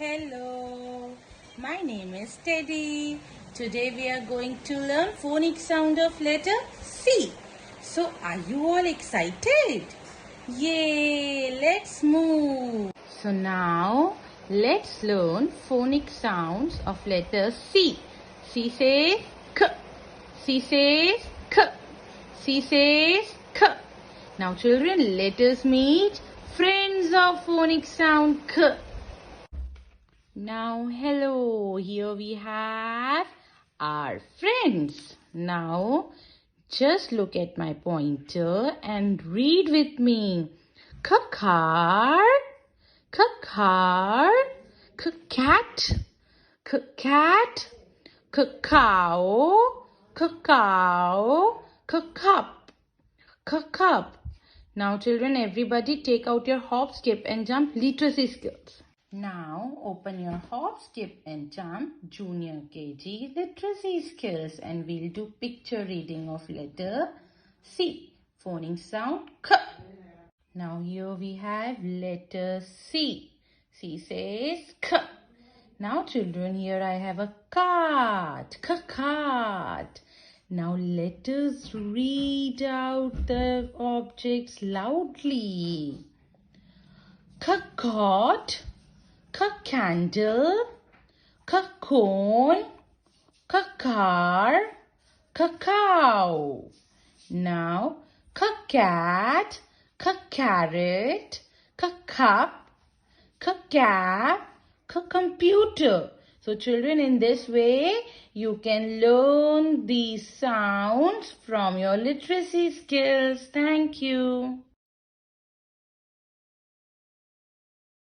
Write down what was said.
Hello, my name is Teddy. Today we are going to learn phonic sound of letter C. So are you all excited? Yay, let's move. So now let's learn phonic sounds of letter C. C says K. C says K. C says K. Now children, let us meet friends of phonic sound K. Now, hello, here we have our friends. Now, just look at my pointer and read with me. Car, car, cat, cat, cow, cow, cup, cup. Now, children, everybody take out your hop, skip and jump literacy skills. Now open your hop, skip and jump junior KG literacy skills and we'll do picture reading of letter C. Phonic sound K. Now here we have letter C. C says K. Now children, here I have a cart. Cart. Now let us read out the objects loudly. Cart. Candle, cone, car, cow. Now, cat, carrot, cup, cap, computer. So children, in this way, you can learn these sounds from your literacy skills. Thank you.